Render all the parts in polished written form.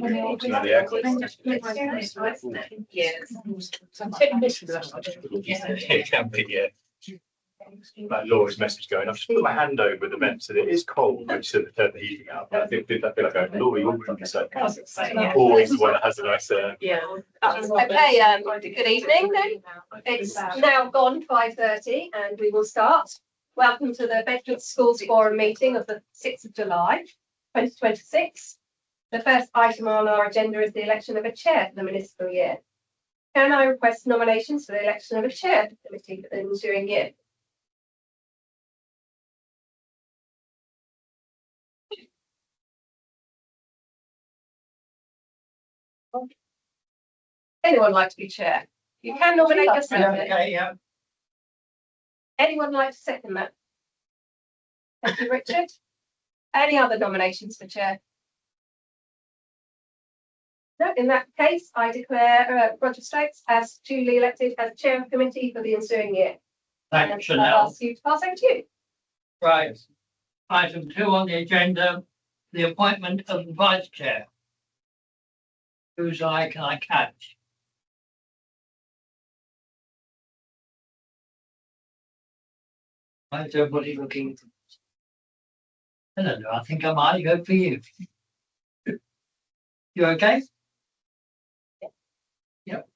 It can be, yeah. Like Laura's message going, I've just put my hand over the vent, so it is cold, but she said to turn the heating up. I think I feel like going, Laura, you're really so always the one that has a nice Okay, good evening then. It's now gone 5:30 and we will start. Welcome to the Bedford Schools Forum meeting of the 6th of July 2026. The first item on our agenda is the election of a chair for the municipal year. Can I request nominations for the election of a chair for the committee for the ensuing year? Anyone like to be chair? You can nominate yourself. Anyone like to second that? Thank you, Richard. Any other nominations for chair? No, in that case, I declare Roger Stokes as duly elected as chair of the committee for the ensuing year. Thanks, I'll Chanel. ask you to pass over to you. Right. Item 2 on the agenda, the appointment of the vice chair. Whose eye can I catch? How's everybody looking? I don't know, I think I might go for you. You okay? Yep.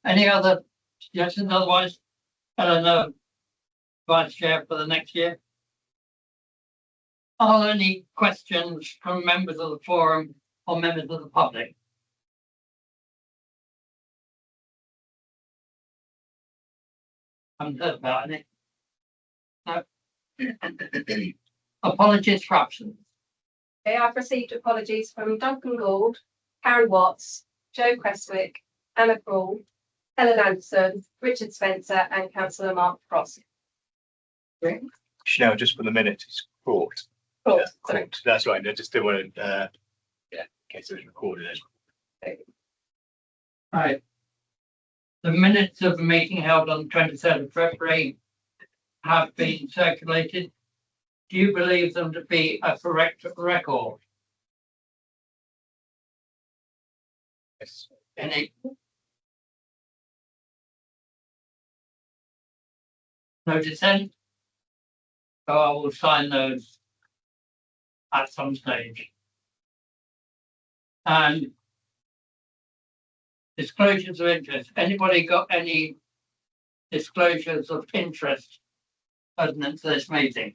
Any other suggestions? Otherwise, I don't know, vice chair for the next year. Are there any questions from members of the forum or members of the public? I haven't heard about any. No. Apologies for absence. Okay, I've received apologies from Duncan Gould, Karen Watts, Joe Cresswick, Anna Crawl, Helen Anderson, Richard Spencer, and Councillor Mark Frost. Chanel, just for the minute, it's court. Cool. Court. That's right. I just didn't want to, in case it was recorded. Right. The minutes of the meeting held on the 23rd of February have been circulated. Do you believe them to be a correct record? Yes. Any? No dissent? So I will sign those at some stage. And disclosures of interest. Anybody got any disclosures of interest pertinent to this meeting?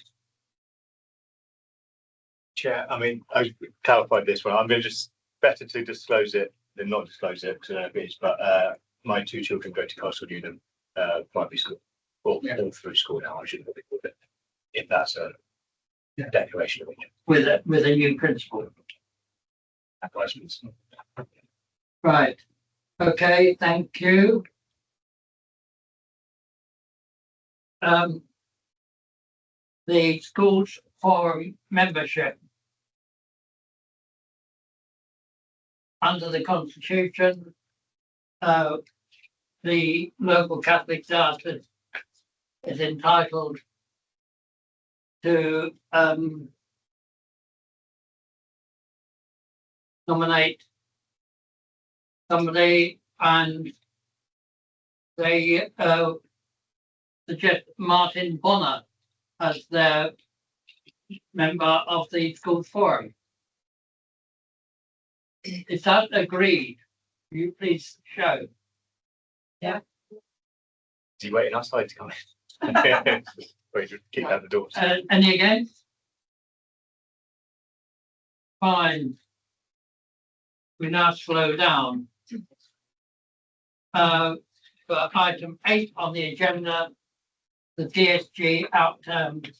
Chair, I mean, I clarified this one. I'm going to just better to disclose it than not disclose it because I know it is. But my 2 children go to Castle Newham primary school, all through school now. I shouldn't have called it. If that's a declaration of interest With a new principal. advertisements. Right. Okay, thank you. The schools forum membership. Under the Constitution, the local Catholic diocese is entitled to nominate somebody, and they suggest Martin Bonner as their member of the school forum. Is that agreed? Will you please show? Yeah. Is he waiting outside to come in? Wait to kick out the doors. Any against? Fine. We now slow down. For item 8 on the agenda, the DSG outterms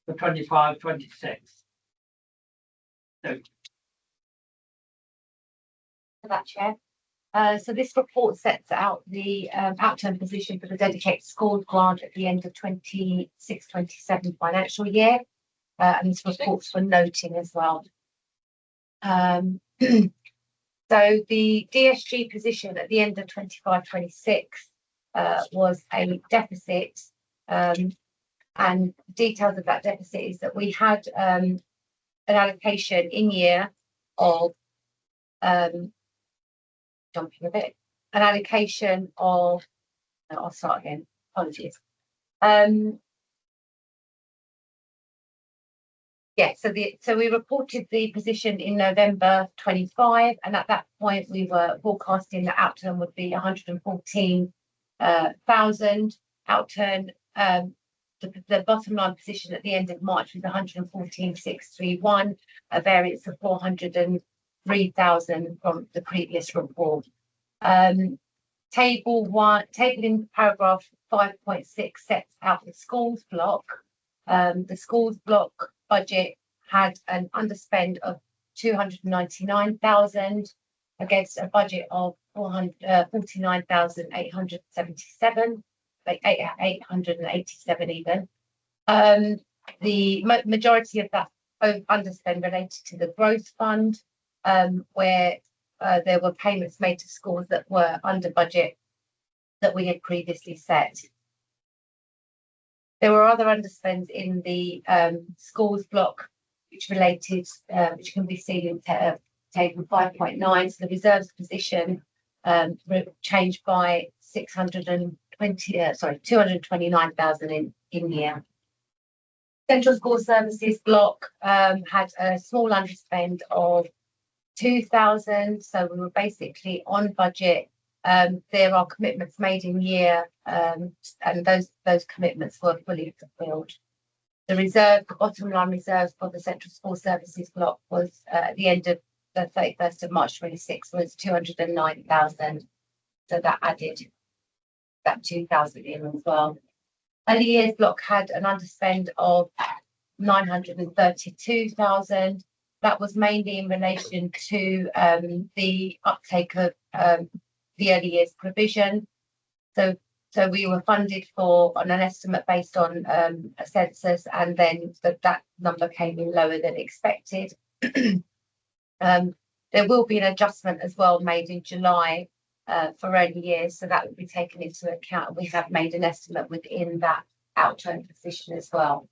for 25-26. So, For that, Chair. So this report sets out the outturn position for the dedicated schools grant at the end of 26-27 financial year, and this report's for noting as well. So the DSG position at the end of 25-26 was a deficit, and details of that deficit is that we had a an allocation in year of jumping a bit, an allocation of, no, I'll start again, apologies. Yeah, so we reported the position in November 25, and at that point we were forecasting that outturn would be 114,000. Outturn, the bottom line position at the end of March was 114,631, a variance of 403,000 from the previous report. Table in paragraph 5.6 sets out the schools block. The schools block budget had an underspend of 299,000 against a budget of 49,877, like 887 even. The majority of that underspend related to the growth fund, where there were payments made to schools that were under budget that we had previously set. There were other underspends in the schools block, which related, which can be seen in table 5.9. So the reserves position changed by 229,000 in year. Central School Services block had a small underspend of 2,000, so we were basically on budget. There are commitments made in year, and those commitments were fully fulfilled. The bottom line reserves for the Central School Services block was at the end of the 31st of March 26 was 209,000. So that added that 2,000 in as well. Early years block had an underspend of 932,000. That was mainly in relation to the uptake of the early years provision. So we were funded for on an estimate based on a census, and then that number came in lower than expected. There will be an adjustment as well made in July for early years, so that will be taken into account. We have made an estimate within that outturn position as well.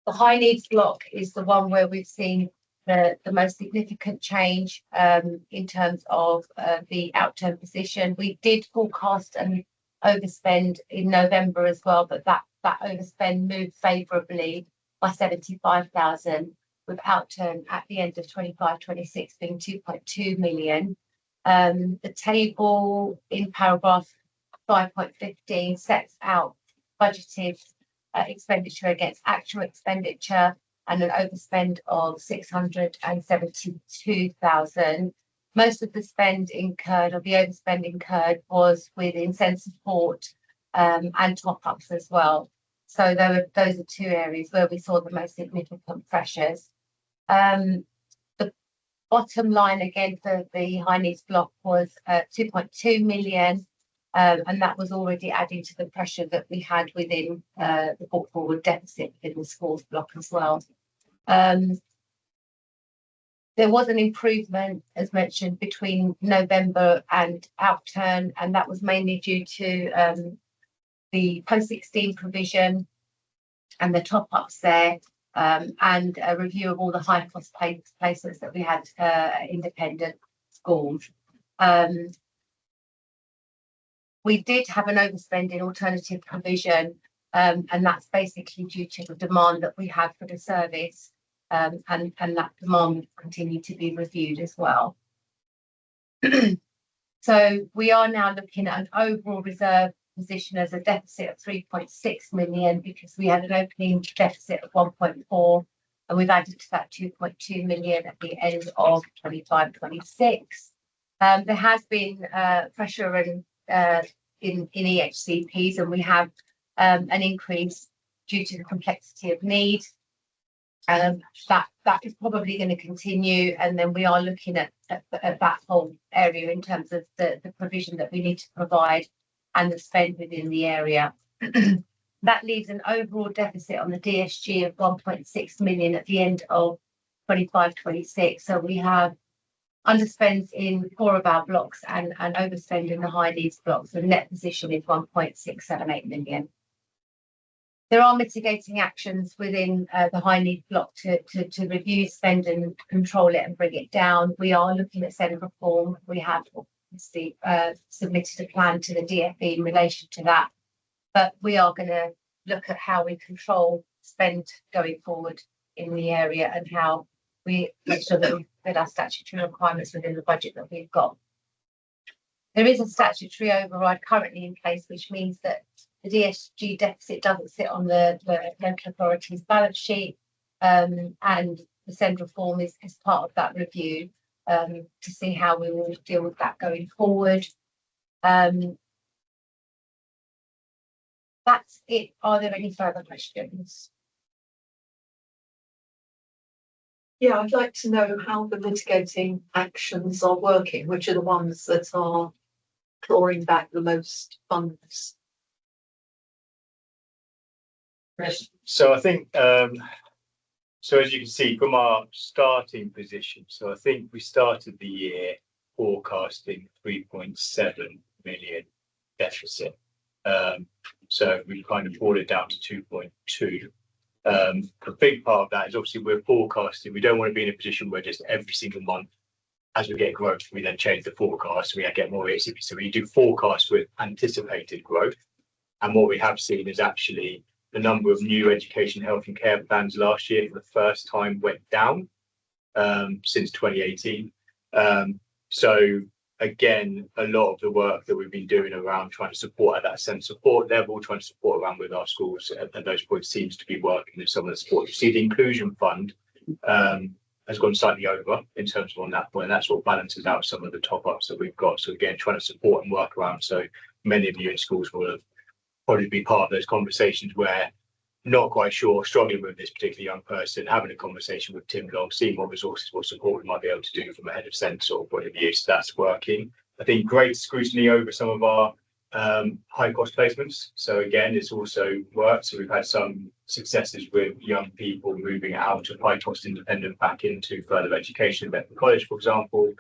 The high needs block is the one where we've seen the most significant change in terms of the outturn position. We did forecast an overspend in November as well, but that overspend moved favourably by 75,000, with outturn at the end of 25-26 being 2.2 million. The table in paragraph 5.15 sets out budgeted expenditure against actual expenditure and an overspend of 672,000. Most of the spend incurred, or the overspend incurred, was with incentive support and top-ups as well. So those are two areas where we saw the most significant pressures. The bottom line again for the high needs block was 2.2 million. And that was already adding to the pressure that we had within the brought forward deficit in the schools block as well. There was an improvement, as mentioned, between November and outturn, and that was mainly due to the post-16 provision and the top-ups there, and a review of all the high-cost placements that we had independent schools. We did have an overspend in alternative provision, and that's basically due to the demand that we have for the service, and that demand will continue to be reviewed as well. So we are now looking at an overall reserve position as a deficit of 3.6 million, because we had an opening deficit of 1.4, and we've added to that 2.2 million at the end of 25-26. There has been pressure in EHCPs, and we have an increase due to the complexity of need. That is probably going to continue, and then we are looking at that whole area in terms of the provision that we need to provide and the spend within the area. That leaves an overall deficit on the DSG of 1.6 million at the end of 25-26. So we have underspends in 4 of our blocks and overspend in the high needs blocks. The net position is 1.678 million. There are mitigating actions within the high need block to review spend and control it and bring it down. We are looking at SEND reform. We have obviously submitted a plan to the DfE in relation to that, but we are going to look at how we control spend going forward in the area and how we make sure that we fit our statutory requirements within the budget that we've got. There is a statutory override currently in place, which means that the DSG deficit doesn't sit on the local authority's balance sheet, and the SEND reform is part of that review to see how we will deal with that going forward. That's it. Are there any further questions? Yeah, I'd like to know how the mitigating actions are working, which are the ones that are clawing back the most funds. Chris, So I think, so as you can see from our starting position, so I think we started the year forecasting 3.7 million deficit. So we kind of brought it down to 2.2. A big part of that is obviously we're forecasting. We don't want to be in a position where just every single month, as we get growth, we then change the forecast. We get more ACP. So we do forecasts with anticipated growth. And what we have seen is actually the number of new education, health and care plans last year for the first time went down since 2018. So again, a lot of the work that we've been doing around trying to support at that SEND support level, trying to support around with our schools at those points seems to be working with some of the support. You see the inclusion fund has gone slightly over in terms of on that point, and that's what balances out some of the top ups that we've got. So again, trying to support and work around. So many of you in schools will have probably be part of those conversations where not quite sure, struggling with this particular young person, having a conversation with Tim Long, seeing what resources, what support we might be able to do from a head of SEND sort of point of view. So that's working. I think great scrutiny over some of our high cost placements. So again, it's also worked. So we've had some successes with young people moving out of high cost independent back into further education at Bedford College, for example.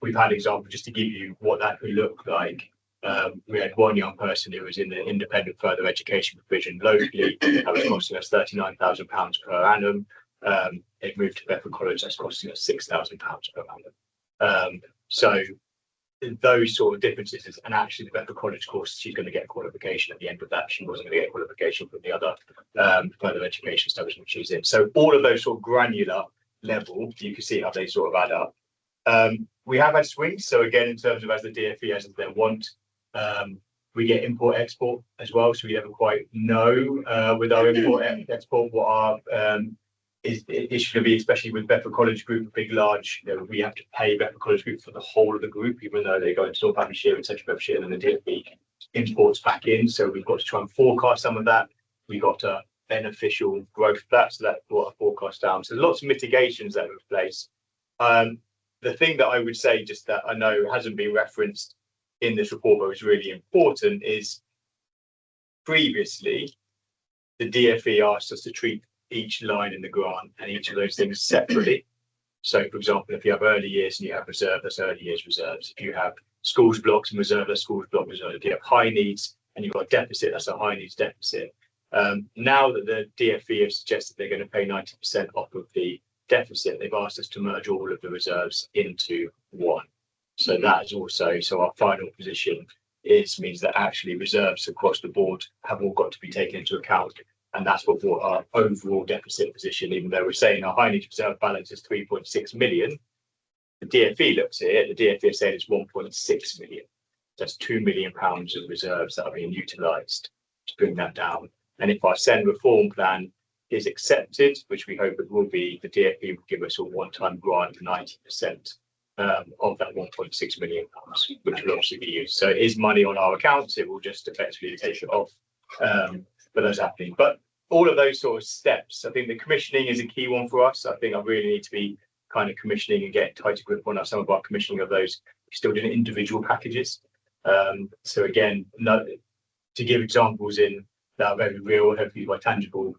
We've had examples just to give you what that could look like. We had one young person who was in the independent further education provision locally. That was costing us £39,000 per annum. It moved to Bedford College. That's costing us £6,000 per annum. So those sort of differences, and actually the Bedford College course, she's going to get a qualification at the end of that. She wasn't going to get a qualification from the other further education establishment she's in. So all of those sort of granular level, you can see how they sort of add up. We have had swings. So again, in terms of as the DfE has their want, we get import export as well. So we never quite know with our import export what our is going to be, especially with Bedford College Group, a big, large, we have to pay Bedford College Group for the whole of the group, even though they go into Northamptonshire and Central Bedfordshire, and then the DfE imports back in. So we've got to try and forecast some of that. We got a beneficial growth for that, so that brought our forecast down. So there's lots of mitigations that are in place. The thing that I would say, just that I know hasn't been referenced in this report, but is really important, is previously the DfE asked us to treat each line in the grant and each of those things separately. So, for example, if you have early years and you have reserve, that's early years reserves. If you have schools blocks and reserve, that's schools block reserve. If you have high needs and you've got deficit, that's a high needs deficit. Now that the DfE have suggested they're going to pay 90% off of the deficit, they've asked us to merge all of the reserves into one. So that is also, so our final position means that actually reserves across the board have all got to be taken into account. And that's what brought our overall deficit position, even though we're saying our high needs reserve balance is 3.6 million. The DfE looks at it, the DfE is saying it's 1.6 million. That's £2 million of reserves that are being utilised to bring that down. And if our SEND reform plan is accepted, which we hope it will be, the DfE will give us a one-time grant of 90% of that £1.6 million, which will obviously be used. So it is money on our accounts. It will just effectively take it off for those happening. But all of those sort of steps, I think the commissioning is a key one for us. I think I really need to be kind of commissioning and getting tighter grip on some of our commissioning of those. We're still doing individual packages. So again, to give examples in that are very real, hopefully quite tangible,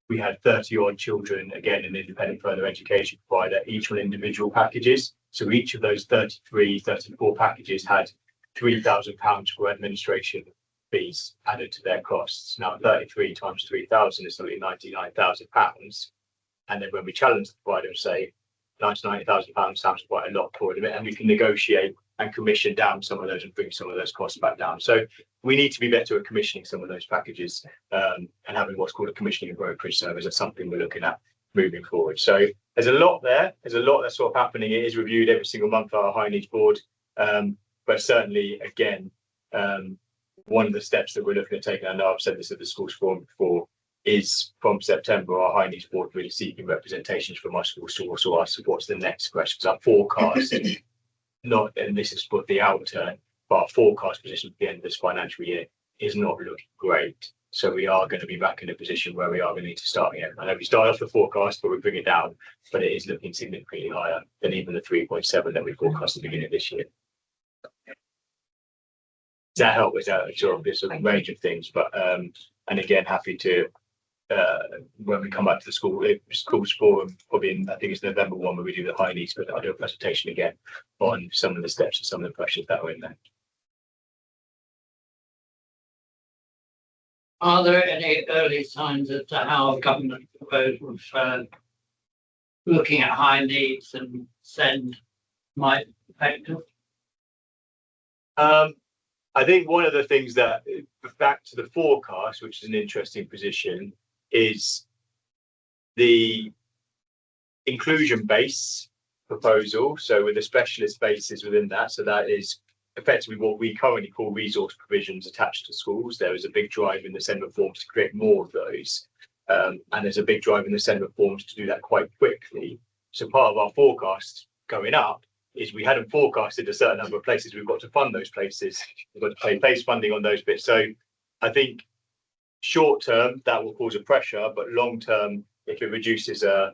we had 30 odd children, again, in independent further education provider, each on individual packages. So each of those 34 packages had £3,000 for administration fees added to their costs. Now 33 times 3,000 is only £99,000. And then when we challenge the provider and say £99,000 sounds quite a lot for them, and we can negotiate and commission down some of those and bring some of those costs back down. So we need to be better at commissioning some of those packages and having what's called a commissioning and brokerage service. That's something we're looking at moving forward. So there's a lot there. There's a lot that's sort of happening. It is reviewed every single month by our high needs board. But certainly, again, one of the steps that we're looking at taking, I know I've said this at the schools forum before, is from September, our high needs board really seeking representations from our schools to also ask what's the next question. Because our forecast, not, and this is for the outturn, but our forecast position at the end of this financial year is not looking great. So we are going to be back in a position where we are going to need to start again. I know we start off the forecast, but we bring it down, but it is looking significantly higher than even the 3.7 that we forecast at the beginning of this year. Does that help? Is that sort of this range of things? But and again, happy to when we come back to the schools forum, probably in, I think it's November 1 where we do the high needs, but I'll do a presentation again on some of the steps and some of the pressures that are in there. Are there any early signs as to how government proposals for looking at high needs and SEND might affect us? I think one of the things that, back to the forecast, which is an interesting position, is the inclusion base proposal. So with the specialist bases within that, so that is effectively what we currently call resource provisions attached to schools. There is a big drive in the SEND reforms to create more of those. And there's a big drive in the SEND reforms to do that quite quickly. So part of our forecast going up is we hadn't forecasted a certain number of places. We've got to fund those places. We've got to pay base funding on those bits. So I think short term that will cause a pressure, but long term, if it reduces our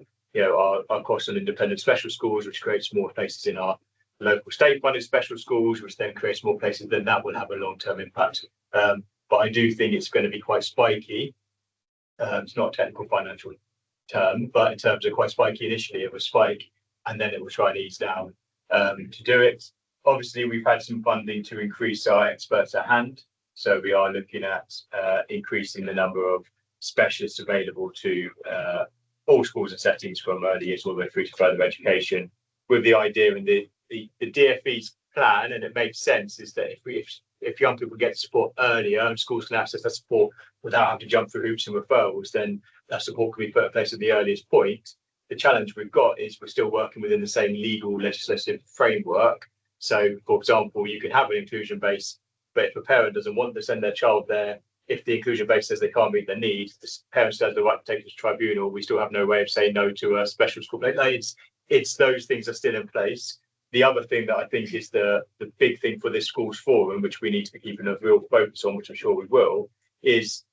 costs on independent special schools, which creates more places in our local state funded special schools, which then creates more places, then that will have a long term impact. But I do think it's going to be quite spiky. It's not a technical financial term, but in terms of quite spiky initially, it was spike and then it will try and ease down. To do it, obviously we've had some funding to increase our experts at hand, so we are looking at increasing the number of specialists available to all schools and settings from early years all the way through to further education, with the idea in the DfE's plan, and it makes sense, is that if young people get support earlier and schools can access that support without having to jump through hoops and referrals, then that support can be put in place at the earliest point. The challenge we've got is we're still working within the same legal legislative framework. So, for example, you can have an inclusion base, but if a parent doesn't want to send their child there, if the inclusion base says they can't meet their needs, the parent still has the right to take it to tribunal. We still have no way of saying no to a special school. It's those things are still in place. The other thing that I think is the big thing for this schools forum, which we need to be keeping a real focus on, which I'm sure we will, is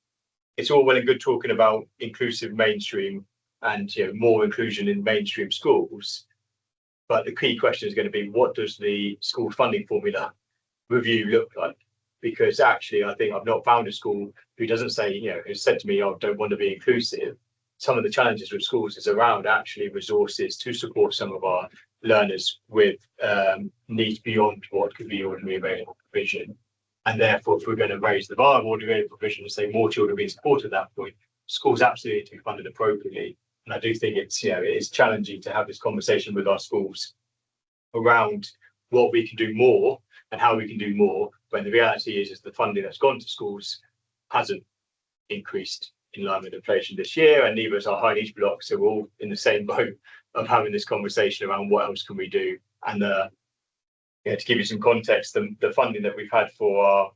it's all well and good talking about inclusive mainstream and more inclusion in mainstream schools, but the key question is going to be, what does the school funding formula review look like? Because actually, I think I've not found a school who doesn't say, who's said to me, I don't want to be inclusive. Some of the challenges with schools is around actually resources to support some of our learners with needs beyond what could be ordinary available provision. And therefore, if we're going to raise the bar of ordinary available provision and say more children being supported at that point, schools absolutely need to be funded appropriately. And I do think it is challenging to have this conversation with our schools around what we can do more and how we can do more, when the reality is the funding that's gone to schools hasn't increased in line with inflation this year, and neither is our high needs block. So we're all in the same boat of having this conversation around what else can we do. And to give you some context, the funding that we've had for our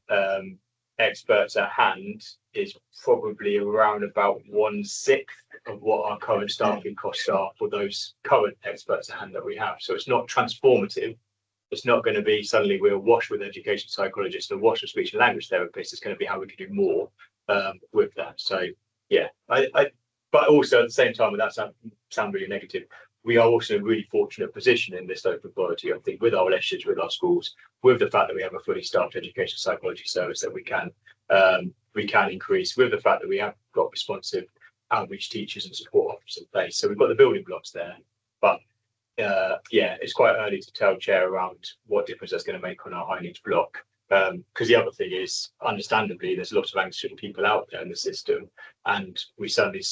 experts at hand is probably around about 1/6 of what our current staffing costs are for those current experts at hand that we have. So it's not transformative. It's not going to be suddenly we're awash with education psychologists and awash with speech and language therapists. It's going to be how we can do more with that. So yeah, but also at the same time, without sound really negative, we are also in a really fortunate position in this local authority, I think, with our relationships with our schools, with the fact that we have a fully staffed education psychology service that we can increase, with the fact that we have got responsive outreach teachers and support officers in place. So we've got the building blocks there, but it's quite early to tell, Chair, around what difference that's going to make on our high needs block. Because the other thing is, understandably, there's lots of anxious people out there in the system, and we certainly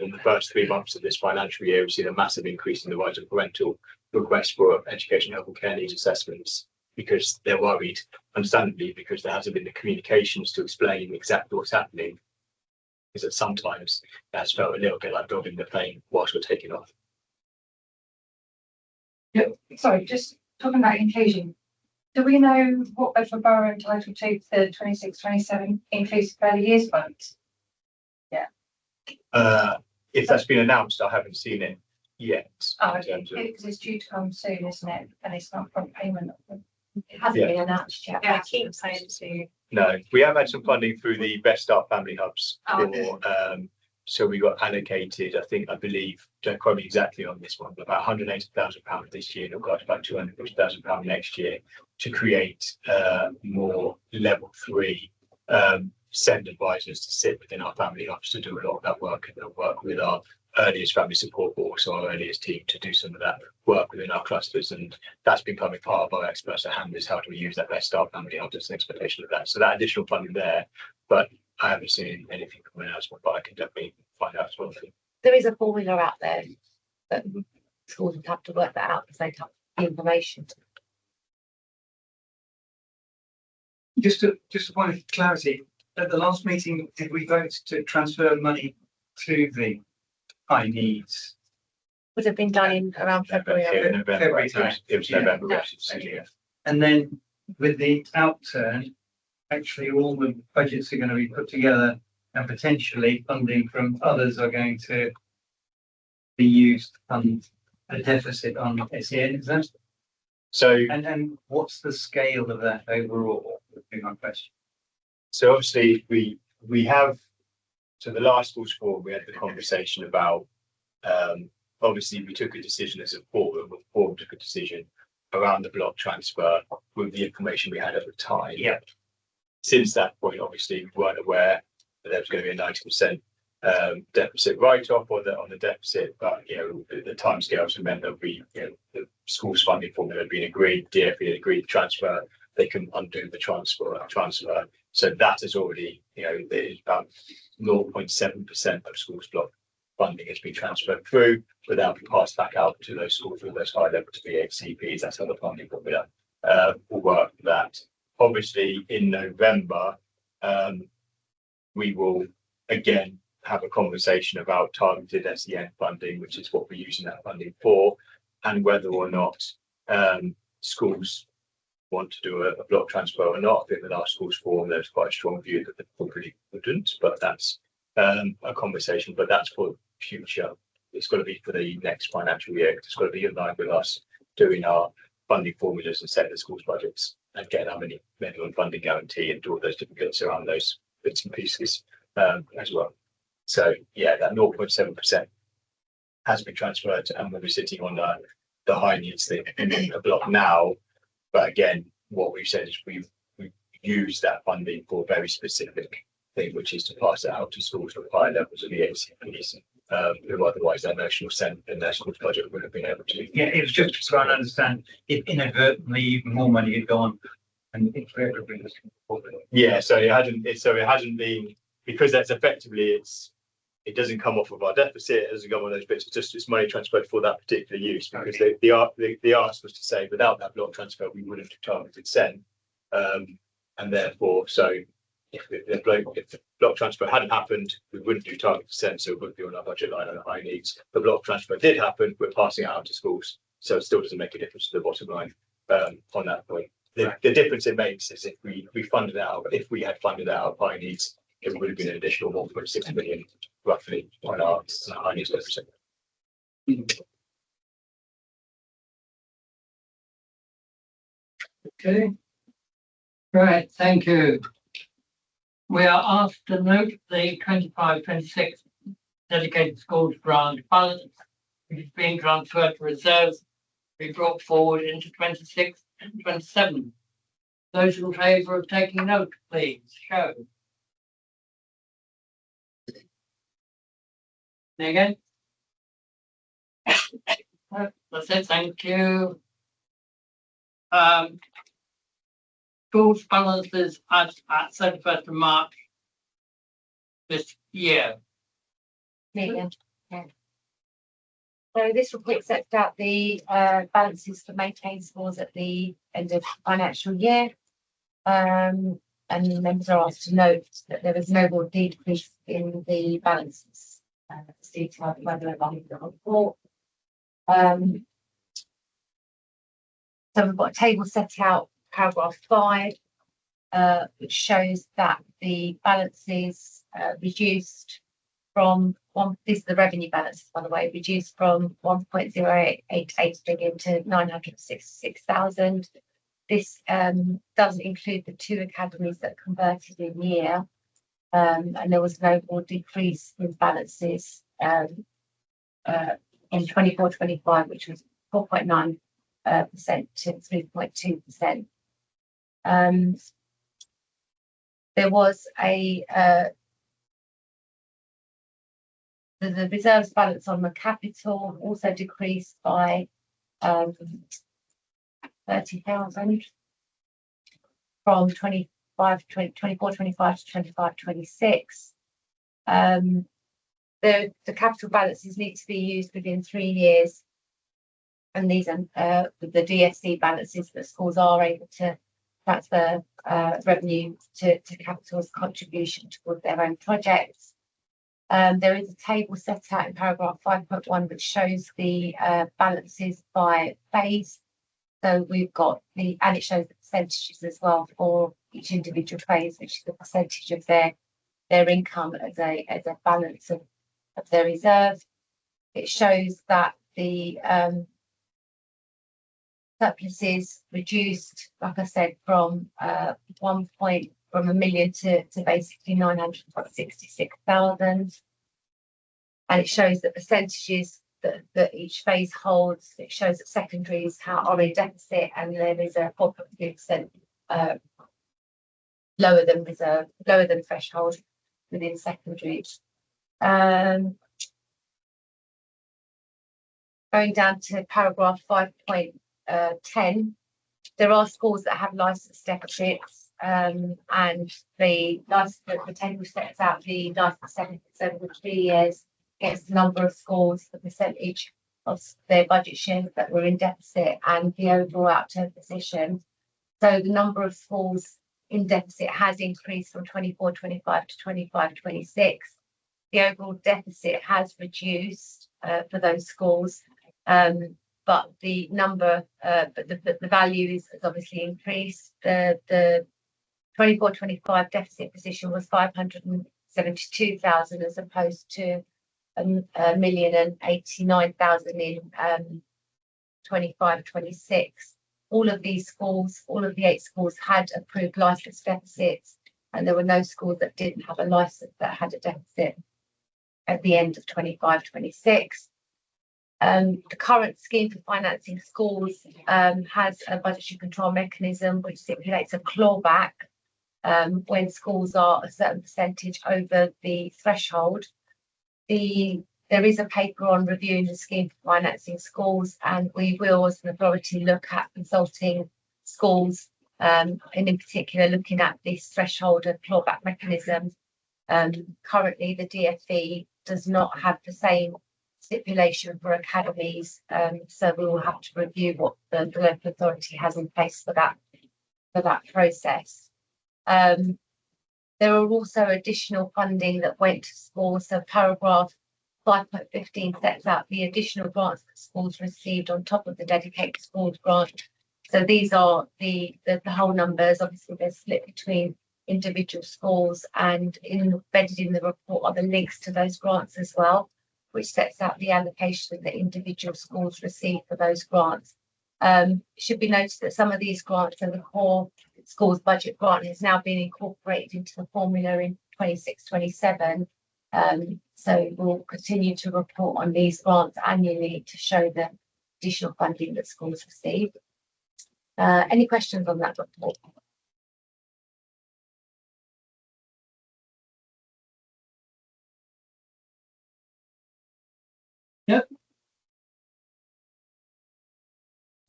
in the first 3 months of this financial year, we've seen a massive increase in the rise of parental requests for education, health and care needs assessments, because they're worried, understandably, because there hasn't been the communications to explain exactly what's happening. Because that sometimes that's felt a little bit like building the plane whilst we're taking off. Sorry, just talking about inclusion. Do we know what Bedford Borough are entitled to for the 26-27 inclusive early years funds? If that's been announced, I haven't seen it yet. Oh, in terms of- because it's due to come soon, isn't it? And it's not front payment. It hasn't Yeah. been announced yet. Yeah, I keep saying to. No, we have had some funding through the Best Start Family Hubs. Oh, So we got allocated, I believe, don't quote me exactly on this one, but about £180,000 this year, and it'll go to about £250,000 next year to create more level 3 SEND advisors to sit within our family hubs to do a lot of that work, and they'll work with our earliest family support, but also our earliest team to do some of that work within our clusters. And that's becoming part of our experts at hand, is how do we use that Best Start Family Hub as an expectation of that. So that additional funding there, but I haven't seen anything coming out, but I can definitely find out as well. There is a formula out there, but schools would have to work that out because they have the information. Just a point of clarity, at the last meeting, did we vote to transfer money to the high needs? Would have been done in around February. I Yeah, think. November. February It was time. November. Yeah. Yeah. And then with the outturn, actually all the budgets are going to be put together and potentially funding from others are going to be used to fund a deficit on SEN, is that? So And what's the scale of that overall, would be my question. So obviously we have, so the last schools forum, we had the conversation about, obviously we took a decision as a forum, the forum took a decision around the block transfer with the information we had at the time. Yeah. Since that point, obviously we weren't aware that there was going to be a 90% deficit write-off on the deficit, but the timescales meant that the school's funding formula had been agreed, DfE had agreed to transfer, they couldn't undo the transfer. So that is already, it is about 0.7% of schools block funding has been transferred through without being passed back out to those schools with those high levels of EHCPs. That's how the funding formula will work for that. Obviously, in November, we will again have a conversation about targeted SEN funding, which is what we're using that funding for, and whether or not schools want to do a block transfer or not. I think the last schools forum, there's quite a strong view that they probably wouldn't, but that's a conversation, but that's for future. It's got to be for the next financial year. It's got to be in line with us doing our funding formulas and setting the schools budgets and getting our minimum funding guarantee and do all those different bits around those bits and pieces as well. So yeah, that 0.7% has been transferred, and we'll be sitting on the high needs thing a block now. But again, what we've said is we've used that funding for a very specific thing, which is to pass it out to schools with higher levels of EHCPs, who otherwise their national SEND and their school's budget would have been able to. Yeah, it was just trying to understand if inadvertently even more money had gone and it's for everybody. Yeah, so it hasn't been, because that's effectively it doesn't come off of our deficit, it doesn't come on those bits, it's money transferred for that particular use, because the ask was to say without that block transfer we wouldn't have targeted SEN, and therefore if the block transfer hadn't happened, we wouldn't do targeted SEN, so it wouldn't be on our budget line on the high needs. The block transfer did happen, we're passing it out to schools, so it still doesn't make a difference to the bottom line on that point. The difference it makes is if we funded out, if we had funded out high needs, it would have been an additional 1.6 million roughly on our high needs deficit. Okay. Right, thank you. We are asked to note the 25-26 dedicated schools grant balance, which is being transferred to reserves, be brought forward into 26 and 27. Those in favour of taking note, please show. Again. That's it, thank you. schools balances at 31st of March this year? Million. Yeah. So this report sets out the balances for maintained scores at the end of financial year. And members are asked to note that there is no more decrease in the balances. As detailed further along in the report. So we've got a table set out, paragraph 5, which shows that the balances reduced from this is the revenue balances, by the way, reduced from 1.088 billion to 966,000. This doesn't include the 2 academies that converted in year, and there was no more decrease in balances in 24-25, which was 4.9% to 3.2%. There was the reserves balance on the capital also decreased by 30,000 from 24-25 to 25-26. The capital balances need to be used within 3 years, and these are the DSC balances that schools are able to transfer revenue to capital as contribution toward their own projects. There is a table set out in paragraph 5.1 which shows the balances by phase. So we've got and it shows the percentages as well for each individual phase, which is the percentage of their income as a balance of their reserve. It shows that the surpluses reduced, like I said, from a million to basically 966,000. And it shows the percentages that each phase holds. It shows that secondaries are in deficit, and there is a 4.2% lower than threshold within secondaries. Going down to paragraph 5.10, there are schools that have licence deficits, and the table sets out the licence deficits over 3 years against the number of schools, the percentage of their budget shares that were in deficit, and the overall outturn position. So the number of schools in deficit has increased from 24-25 to 25-26. The overall deficit has reduced for those schools, but the number, but the value has obviously increased. The 24-25 deficit position was 572,000 as opposed to 1,089,000 in 25-26. All of these schools, all of the 8 schools had approved licence deficits, and there were no schools that didn't have a licence that had a deficit at the end of 25-26. The current scheme for financing schools has a budgetary control mechanism which stipulates a clawback when schools are a certain percentage over the threshold. There is a paper on reviewing the scheme for financing schools, and we will, as an authority, look at consulting schools, and in particular looking at this threshold and clawback mechanism. Currently, the DfE does not have the same stipulation for academies, so we will have to review what the local authority has in place for that process. There are also additional funding that went to schools. So paragraph 5.15 sets out the additional grants that schools received on top of the dedicated schools grant. So these are the whole numbers. Obviously, they're split between individual schools, and embedded in the report are the links to those grants as well, which sets out the allocation that individual schools receive for those grants. It should be noted that some of these grants and the core schools budget grant has now been incorporated into the formula in 26-27. So we'll continue to report on these grants annually to show the additional funding that schools receive. Any questions on that report? Yep.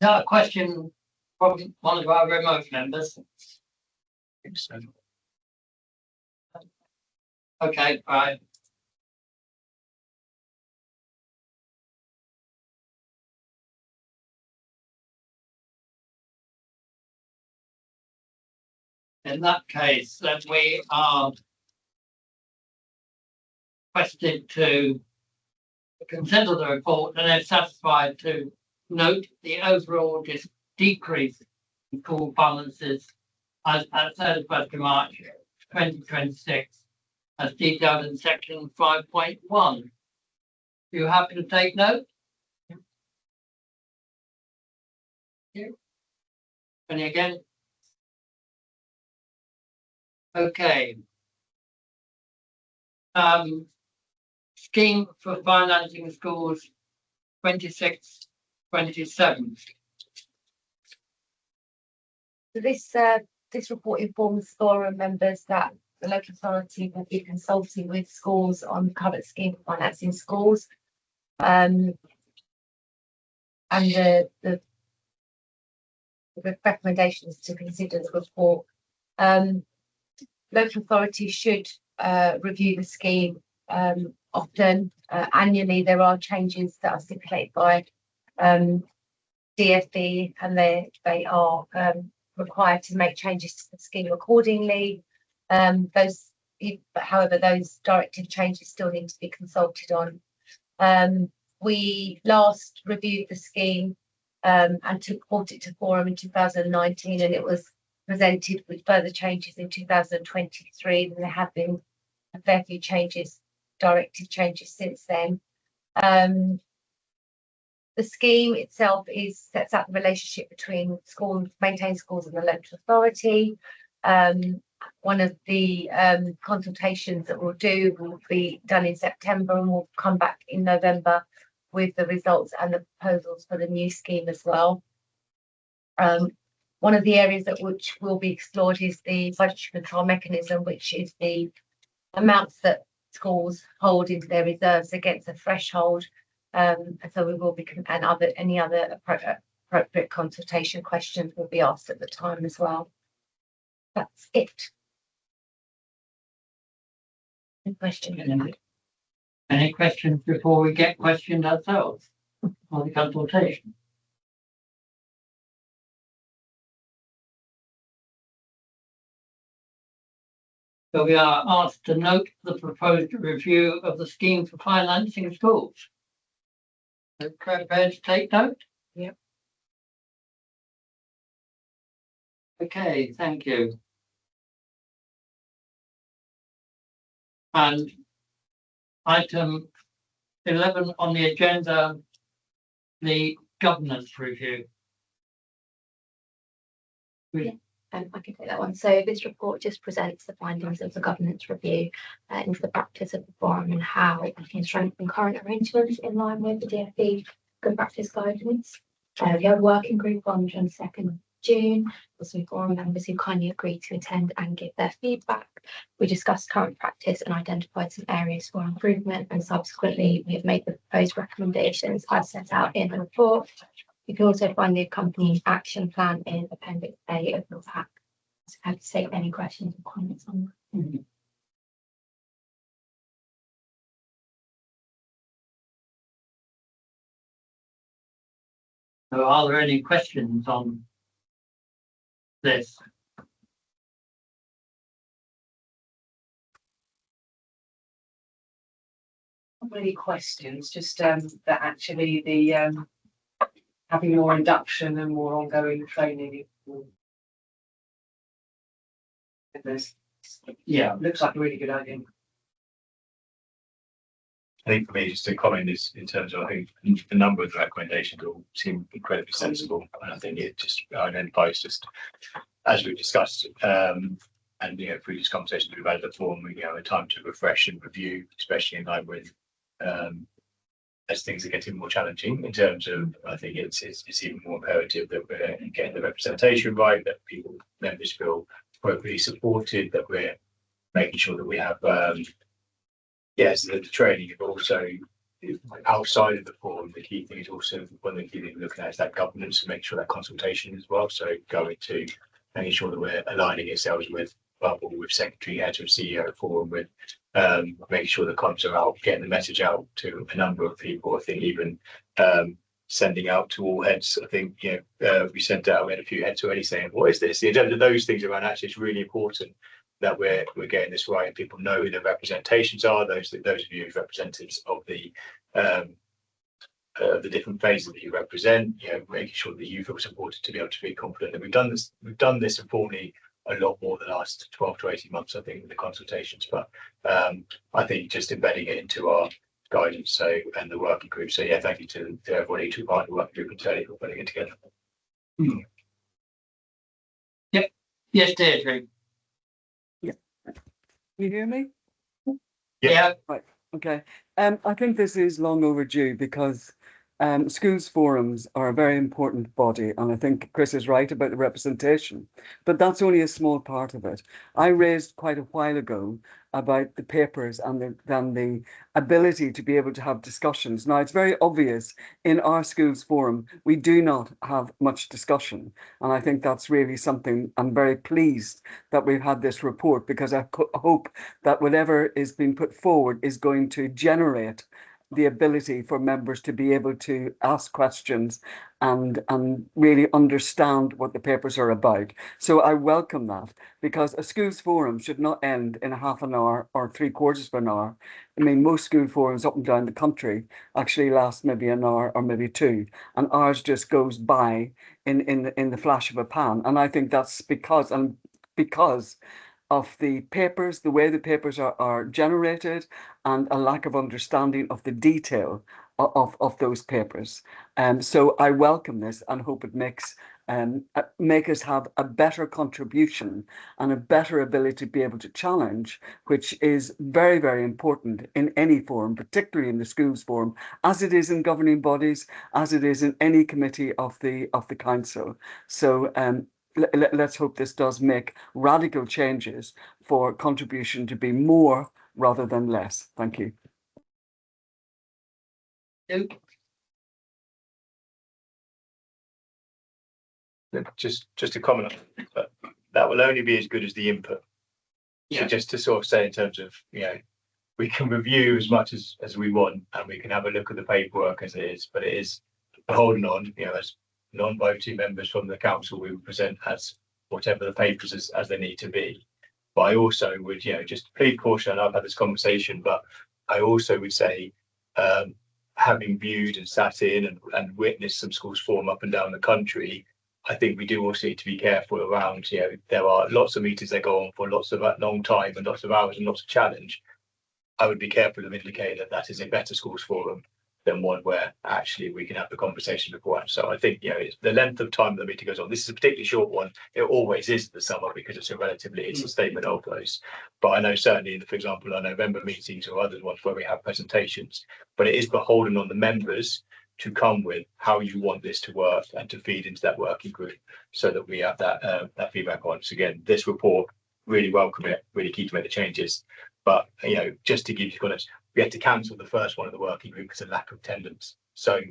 Now a question from one of our remote members. So, Okay, right. In that case, then we are requested to consider the report and are satisfied to note the overall decrease in school balances as at 31st of March 2026, as detailed in section 5.1. You happy to take note? And again. Okay. Scheme for financing schools 26-27. So this report informs forum members that the local authority will be consulting with schools on the current scheme for financing schools. And the recommendations to consider the report. Local authorities should review the scheme often. Annually, there are changes that are stipulated by DFE, and they are required to make changes to the scheme accordingly. However, those directive changes still need to be consulted on. We last reviewed the scheme and brought it to forum in 2019, and it was presented with further changes in 2023. And there have been a fair few changes, directive changes since then. The scheme itself sets out the relationship between maintained schools and the local authority. One of the consultations that we'll do will be done in September, and we'll come back in November with the results and the proposals for the new scheme as well. One of the areas which will be explored is the budgetary control mechanism, which is the amounts that schools hold into their reserves against a threshold. And so we will be, and any other appropriate consultation questions will be asked at the time as well. That's it. Any questions? Any questions before we get questioned ourselves on the consultation? So we are asked to note the proposed review of the scheme for financing schools. Prepared to take note? Yep. Okay, thank you. And item 11 on the agenda, the governance review. I can take that one. So this report just presents the findings of the governance review into the practice of the forum and how we can strengthen current arrangements in line with the DFE good practice guidance. We have a working group on 22nd June with some forum members who kindly agreed to attend and give their feedback. We discussed current practice and identified some areas for improvement, and subsequently we have made the proposed recommendations as set out in the report. You can also find the accompanying action plan in Appendix A of your pack. So happy to take any questions or comments on that. So are there any questions on this? Not really questions, just that actually the having more induction and more ongoing training. This looks like a really good idea. I think for me, just to comment is in terms of, I think the number of the recommendations all seem incredibly sensible, and I think it just identifies just as we've discussed, and through this conversation we've had before, we have a time to refresh and review, especially in line with as things are getting more challenging in terms of, I think it's even more imperative that we're getting the representation right, that members feel appropriately supported, that we're making sure that we have the training, but also outside of the forum, the key thing is also one of the key things we're looking at is that governance, and make sure that consultation as well. So going to making sure that we're aligning ourselves with bubble, with secretary, heads of CEO forum, with making sure the comms are out, getting the message out to a number of people. I think even sending out to all heads. I think we sent out. We had a few heads already saying, "What is this?" In terms of those things around, actually, it's really important that we're getting this right, and people know who the representations are. Those of you as representatives of the different phases that you represent. Making sure that you feel supported to be able to be confident. And we've done this informally a lot more the last 12 to 18 months, I think, with the consultations. But I think just embedding it into our guidance and the working group. So yeah, thank you to everybody who part of the working group and Tony for putting it together. Yep. Yes, Deirdre. You hear me? Yeah. Right. Okay. I think this is long overdue because schools forums are a very important body, and I think Chris is right about the representation, but that's only a small part of it. I raised quite a while ago about the papers and the ability to be able to have discussions. Now, it's very obvious in our schools forum, we do not have much discussion. And I think that's really something I'm very pleased that we've had this report, because I hope that whatever is being put forward is going to generate the ability for members to be able to ask questions and really understand what the papers are about. So I welcome that, because a schools forum should not end in a half an hour or 3/4 of an hour. I mean, most school forums up and down the country actually last maybe an hour or maybe two, and ours just goes by in the flash of a pan. And I think that's because of the papers, the way the papers are generated, and a lack of understanding of the detail of those papers. So I welcome this and hope it make us have a better contribution and a better ability to be able to challenge, which is very, very important in any forum, particularly in the schools forum, as it is in governing bodies, as it is in any committee of the council. So let's hope this does make radical changes for contribution to be more rather than less. Thank you. Just to comment on that, but that will only be as good as the input. Yeah. So just to sort of say in terms of, we can review as much as we want, and we can have a look at the paperwork as it is, but it is beholden on, as non-voting members from the council, we would present as whatever the papers as they need to be. But I also would, just plead caution, and I've had this conversation, but I also would say, having viewed and sat in and witnessed some schools forum up and down the country, I think we do also need to be careful around, there are lots of meetings that go on for lots of long time and lots of hours and lots of challenge. I would be careful of indicating that is a better schools forum than one where actually we can have the conversation beforehand. So I think, it's the length of time the meeting goes on. This is a particularly short one. It always is the summer because it's a statement of those. But I know certainly, for example, our November meetings or other ones where we have presentations, but it is beholden on the members to come with how you want this to work and to feed into that working group so that we have that feedback on. So again, this report, really welcome it, really keen to make the changes. But, just to give you honest, we had to cancel the first one of the working group because of lack of attendance. So,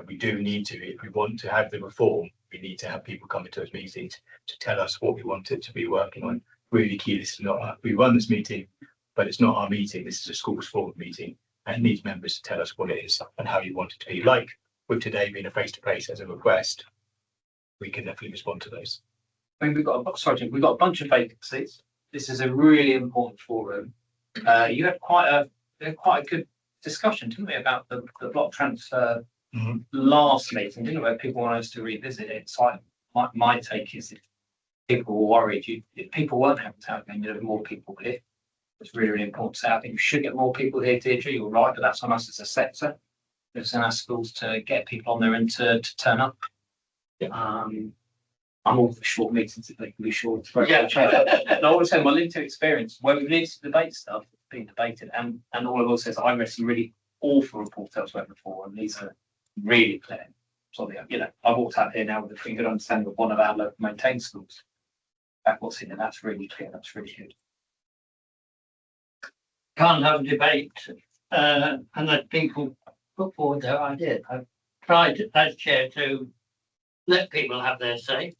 we do need to, if we want to have the reform, we need to have people coming to those meetings to tell us what we want it to be working on. Really key, this is not, we run this meeting, but it's not our meeting. This is a schools forum meeting, and needs members to tell us what it is and how you want it to be. Like with today being a face-to-face as a request, we can definitely respond to those. I mean, we've got a bunch of vacancies. This is a really important forum. You had quite a good discussion, didn't we, about the block transfer last meeting, didn't we? Where people want us to revisit it. So my take is, if people were worried, if people weren't having to have more people here. It's really, really important to say. I think we should get more people here, Deirdre. You're right, but that's on us as a sector. It's in our schools to get people on there and to turn up. Yeah. I'm all for short meetings if they can be short. Yeah. And I want to say my LinkedIn experience where we need to debate stuff being debated, and all I will say is I read some really awful reports elsewhere before, and these are really clear. So I walked out here now with a pretty good understanding of one of our local maintained schools. Back what's in there, that's really clear. That's really good. Can't have a debate and let people put forward their ideas. I've tried as chair to let people have their say.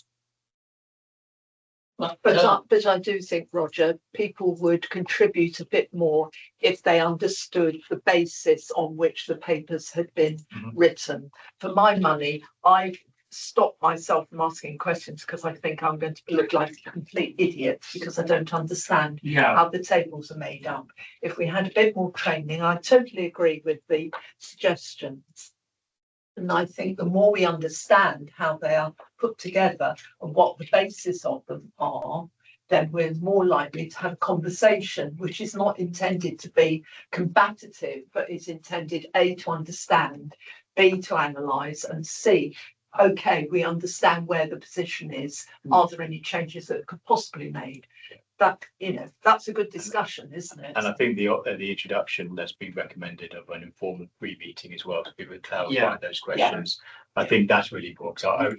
But I do think, Roger, people would contribute a bit more if they understood the basis on which the papers had been written. For my money, I stopped myself from asking questions because I think I'm going to look like a complete idiot because I don't understand how the tables are made up. If we had a bit more training, I totally agree with the suggestions. And I think the more we understand how they are put together and what the basis of them are, then we're more likely to have a conversation which is not intended to be combative, but is intended A, to understand, B, to analyse, and C, okay, we understand where the position is. Are there any changes that could possibly be made? That, that's a good discussion, isn't it? And I think the introduction that's been recommended of an informal pre-meeting as well to be able to clarify those questions. I think that's really important. So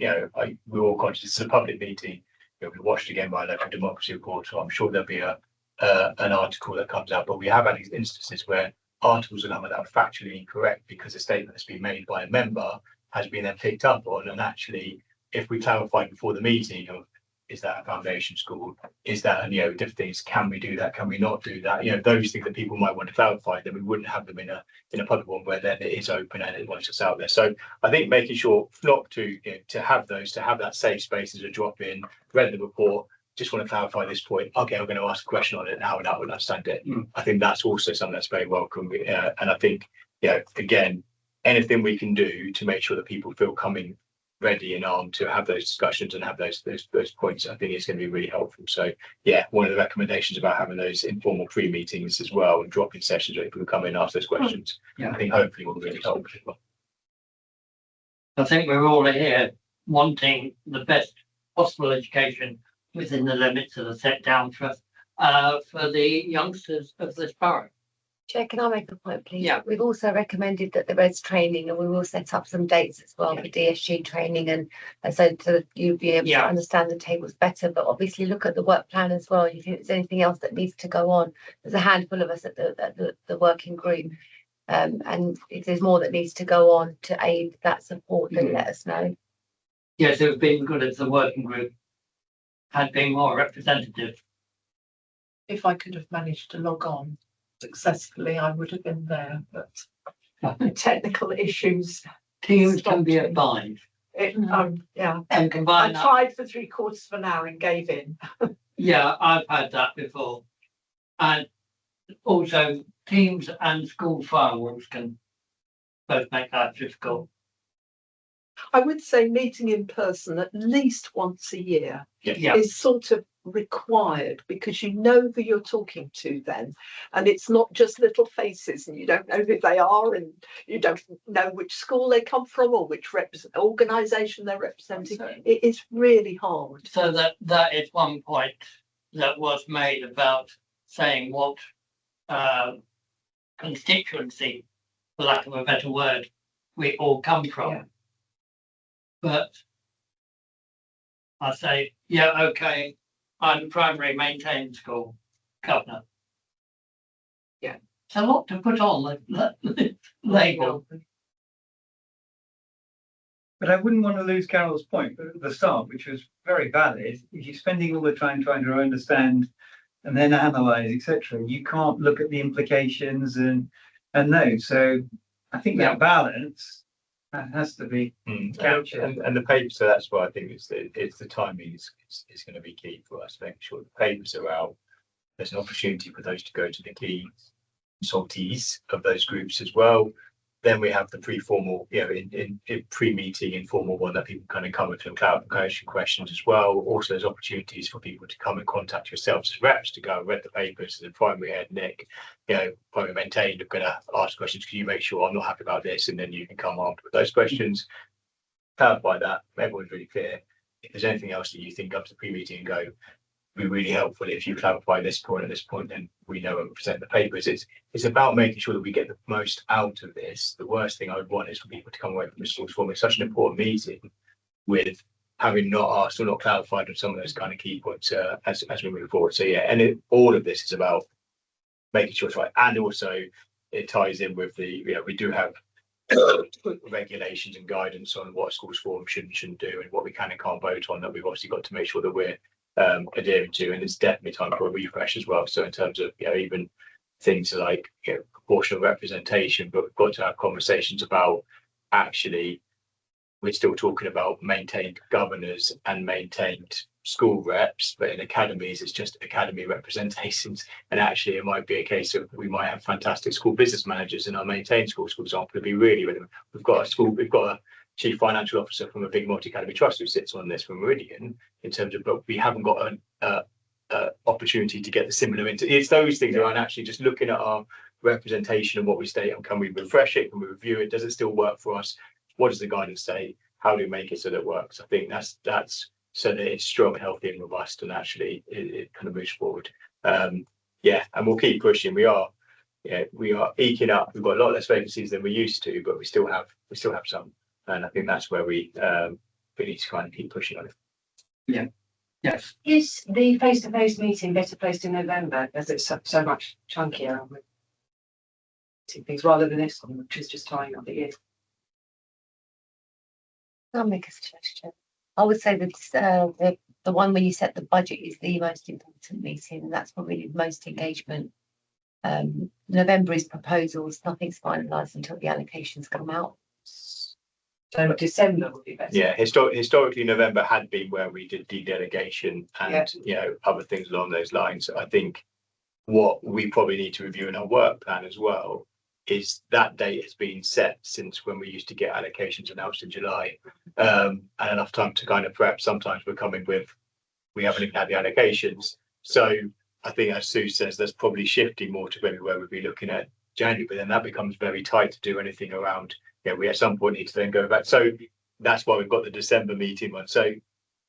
we're all conscious it's a public meeting. It'll be watched again by a local democracy report. So I'm sure there'll be an article that comes out. But we have had instances where articles will come out factually incorrect because a statement that's been made by a member has been then picked up on. And actually, if we clarify before the meeting of is that a foundation school? Is that, different things? Can we do that? Can we not do that? Those things that people might want to clarify, then we wouldn't have them in a public one where then it is open and it wants us out there. So I think making sure not to have that safe space as a drop in, read the report, just want to clarify this point. Okay, I'm going to ask a question on it now and I will understand it. I think that's also something that's very welcome. And I think, again, anything we can do to make sure that people feel coming ready and armed to have those discussions and have those points, I think it's going to be really helpful. So one of the recommendations about having those informal pre-meetings as well and drop-in sessions where people come in and ask those questions, I think hopefully will really help as well. I think we're all here wanting the best possible education within the limits that are set down for the youngsters of this borough. Chair, can I make a point, please? Yeah. We've also recommended that there is training, and we will set up some dates as well for DSG training, and so you'll be able to understand the tables better. But obviously, look at the work plan as well. If there's anything else that needs to go on, there's a handful of us at the working group, and if there's more that needs to go on to aid that support, then let us know. Yes, it would be good if the working group had been more representative. If I could have managed to log on successfully, I would have been there, but technical issues. Teams can be a bind. And combine I tried for 3/4 of an hour and gave in. Yeah, I've had that before. And also teams and school firewalls can both make that difficult. I would say meeting in person at least once a year is sort of required, because you know who you're talking to then, and it's not just little faces and you don't know who they are and you don't know which school they come from or which organisation they're representing. It is really hard. So that is one point that was made about saying what constituency, for lack of a better word, we all come from. But I say, okay, I'm primary maintained school governor. It's a lot to put on the label. But I wouldn't want to lose Carol's point at the start, which was very valid. If you're spending all the time trying to understand and then analyse, etc., you can't look at the implications and know. So I think that balance has to be captured. And the paper, so that's why I think it's the timing is going to be key for us, making sure the papers are out. There's an opportunity for those to go to the key consultees of those groups as well. Then we have the pre-formal, in pre-meeting informal one that people kind of come with some clarification questions as well. Also, there's opportunities for people to come and contact yourselves as reps to go and read the papers. The primary head, Nick, primary maintained, are going to ask questions. Can you make sure I'm not happy about this? And then you can come after with those questions, clarify that. Everyone's really clear. If there's anything else that you think up to pre-meeting and go, be really helpful if you clarify this point at this point, then we know when we present the papers. It's about making sure that we get the most out of this. The worst thing I would want is for people to come away from the schools forum. It's such an important meeting with having not asked or not clarified on some of those kind of key points as we move forward. So all of this is about making sure it's right, and also it ties in with the we do have regulations and guidance on what schools forum should and shouldn't do and what we can and can't vote on, that we've obviously got to make sure that we're adhering to, and it's definitely time for a refresh as well. So in terms of, even things like, proportional representation, but we've got to have conversations about actually, we're still talking about maintained governors and maintained school reps, but in academies, it's just academy representations. And actually, it might be a case of we might have fantastic school business managers in our maintained schools, for example. It'd be really relevant. We've got a chief financial officer from a big multi-academy trust who sits on this from Meridian in terms of, but we haven't got an opportunity to get the similar into. It's those things around actually just looking at our representation and what we state, and can we refresh it? Can we review it? Does it still work for us? What does the guidance say? How do we make it so that it works? I think that's so that it's strong, healthy, and robust, and actually it kind of moves forward. And we'll keep pushing. We are eking up. We've got a lot less vacancies than we used to, but we still have some, and I think that's where we need to kind of keep pushing on it. Yeah. Yes. Is the face-to-face meeting better placed in November as it's so much chunkier with things rather than this one, which is just tying up the year? I'll make a suggestion. I would say that the one where you set the budget is the most important meeting, and that's probably the most engagement. November is proposals, nothing's finalised until the allocations come out. So December would be better. Yeah, historically November had been where we did de-delegation and other things along those lines. I think what we probably need to review in our work plan as well is that date has been set since when we used to get allocations announced in July, and enough time to kind of prep. Sometimes we're coming with, we haven't even had the allocations. So I think, as Sue says, that's probably shifting more to maybe where we'd be looking at January, but then that becomes very tight to do anything around. We at some point need to then go back. So that's why we've got the December meeting one. So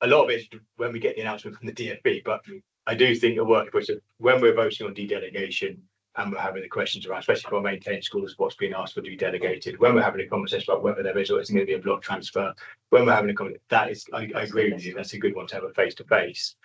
a lot of it is when we get the announcement from the DFB, but I do think the work approach of when we're voting on de-delegation and we're having the questions around, especially for maintained schools, what's being asked for de-delegated, when we're having a conversation about whether there is or isn't going to be a block transfer, when we're having a conversation, that is, I agree with you, that's a good one to have a face-to-face.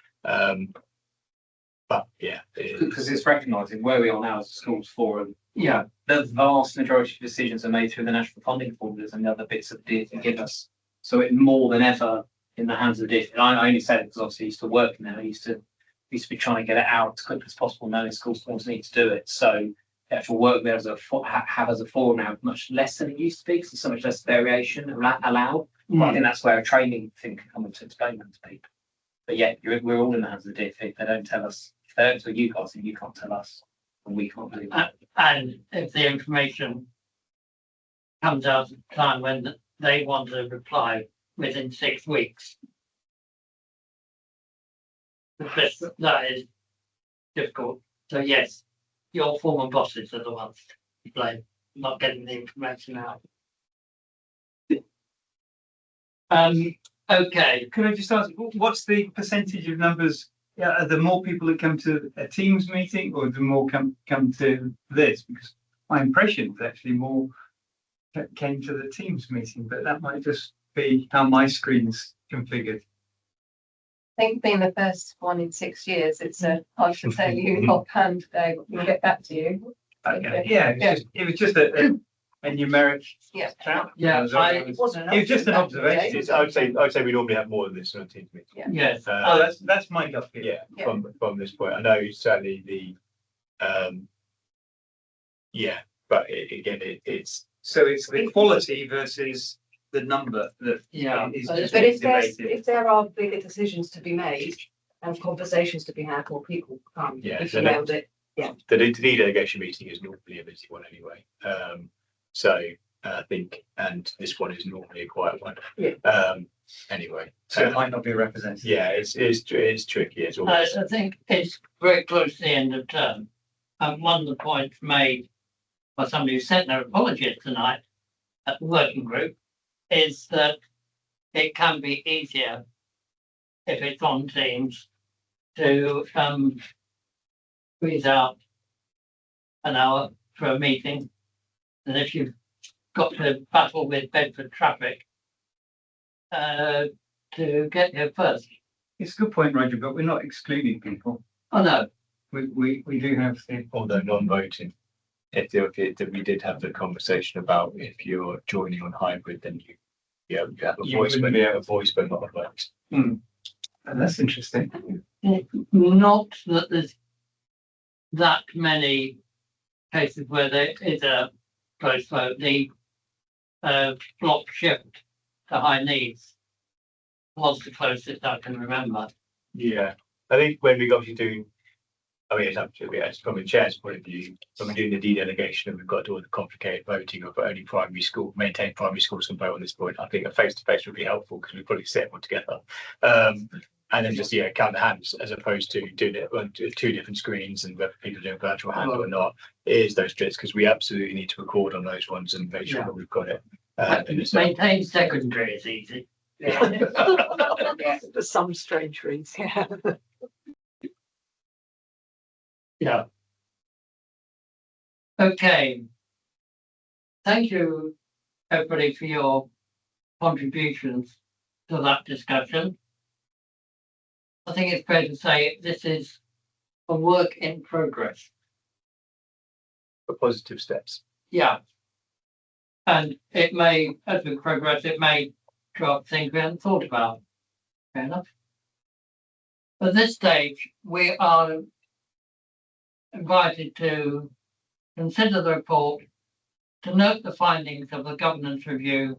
But yeah, because it's recognising where we are now as a schools forum. Yeah, the vast majority of decisions are made through the national funding formulas and the other bits that the DfE give us. So it more than ever in the hands of the DfE. I only say it because obviously I used to work in there. I used to be trying to get it out as quickly as possible, knowing schools forums need to do it. So the actual work there as a forum now much less than it used to be because there's so much less variation allowed. But I think that's where a training thing can come in to explain that to people. But yeah, we're all in the hands of the DfE. If they don't tell us, if they don't tell you guys, then you can't tell us, and we can't believe it. And if the information comes out at the time when they want to reply within 6 weeks, that is difficult. So yes, your former bosses are the ones to blame, not getting the information out. Okay. Can I just ask, what's the percentage of numbers? Are there more people that come to a Teams meeting, or do more come to this? Because my impression is actually more came to the Teams meeting, but that might just be how my screen's configured. I think being the first one in 6 years, it's hard to tell you offhand today, but we'll get back to you. Okay. Yeah, it was just a numeric. Yeah. It was just an observation. I would say we normally have more than this on a Teams meeting. Yeah. Yes. Oh, that's my gut feeling. Yeah, from this point, I know certainly the but it's so it's the quality versus the number that is But just if there are bigger decisions to be made and conversations to be had, more people come. If you nailed it. The delegation meeting is normally a busy one anyway. So I think, and this one is normally a quiet one. Anyway, so it might not be represented. Yeah, it's tricky. It's always. I think it's very close to the end of term, and one of the points made by somebody who sent their apologies tonight at the working group is that it can be easier if it's on Teams to squeeze out an hour for a meeting than if you've got to battle with Bedford traffic to get here first. It's a good point, Roger, but we're not excluding people. Oh no. We do have the, although non-voting. If we did have the conversation about if you're joining on hybrid, then you have a voice, but not a vote. And that's interesting. Not that there's that many cases where there is a close vote. The block shift to high needs was the closest I can remember. Yeah, I think when we got to do, I mean, it's absolutely, it's from a chair's point of view, when we're doing the delegation and we've got to do all the complicated voting of only primary school, maintain primary schools can vote on this point. I think a face-to-face would be helpful because we probably sit everyone together. And then just, count the hands as opposed to doing it on two different screens and whether people are doing virtual hand or not. It is those bits because we absolutely need to record on those ones and make sure that we've got it. Maintain secondary is easy. For some strange reason. Yeah. Okay. Thank you, everybody, for your contributions to that discussion. I think it's fair to say this is a work in progress. For positive steps. Yeah. And it may, as we progress, it may show up things we hadn't thought about. Fair enough. At this stage, we are invited to consider the report, to note the findings of the governance review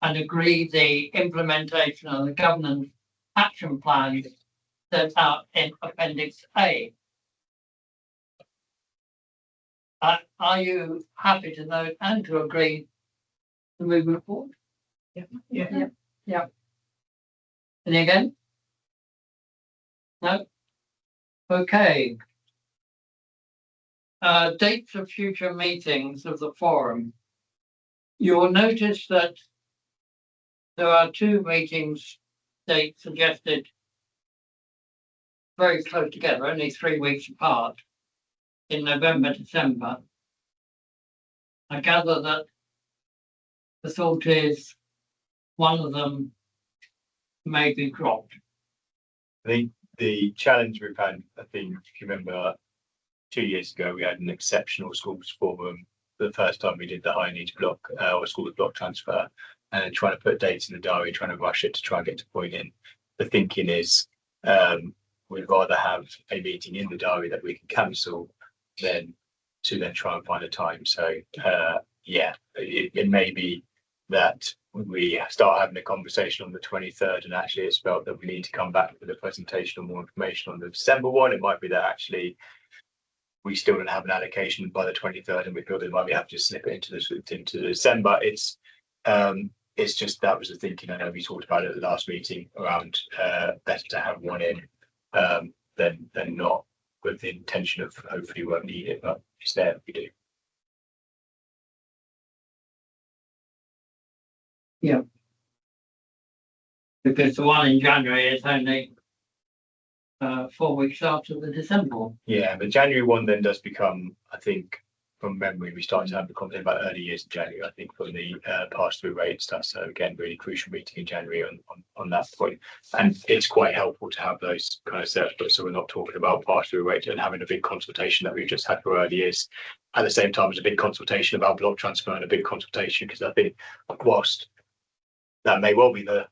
and agree the implementation of the governance action plans set out in Appendix A. Are you happy to note and to agree the movement forward? Yeah. Any again? No? Okay. Dates of future meetings of the forum. You will notice that there are 2 meetings dates suggested very close together, only 3 weeks apart, in November, December. I gather that the thought is one of them may be dropped. I think the challenge we've had, I think, if you remember, 2 years ago, we had an exceptional schools forum. The first time we did the high needs block or schools block transfer, and trying to put dates in the diary, trying to rush it to try and get to point in. The thinking is we'd rather have a meeting in the diary that we can cancel than to then try and find a time. So it may be that we start having a conversation on the 23rd and actually it's felt that we need to come back with a presentation or more information on the December one. It might be that actually we still don't have an allocation by the 23rd and we feel that we might have to slip it into December. It's just that was the thinking. I know we talked about it at the last meeting around better to have one in than not, with the intention of hopefully we won't need it, but it's there if we do. Yeah. Because the one in January is only 4 weeks after the December one. Yeah, the January one then does become, I think, from memory, we started to have the conversation about early years in January, I think, from the pass-through rate stuff. So again, really crucial meeting in January on that point. And it's quite helpful to have those kind of setups, so we're not talking about pass-through rate and having a big consultation that we've just had for early years. At the same time as a big consultation about block transfer and a big consultation, because I think whilst that may well be the,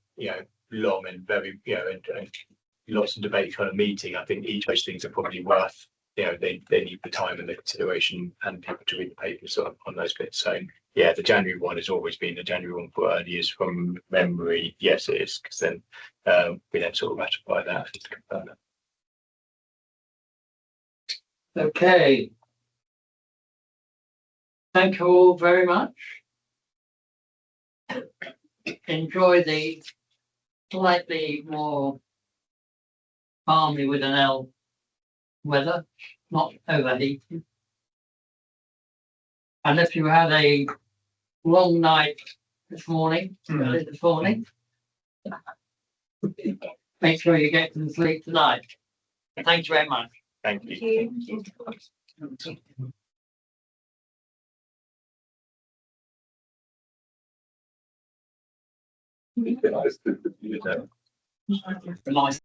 long and very, and lots of debate kind of meeting, I think each of those things are probably worth, they need the time and the consideration and people to read the papers on those bits. So yeah, the January one has always been the January one for early years from memory. Yes, it is, because then we then sort of ratify that and confirm that. Okay. Thank you all very much. Enjoy the slightly more balmy with an L weather, not overheating. And if you had a long night this morning, make sure you get some sleep tonight. Thank you very much. Thank you. Nice.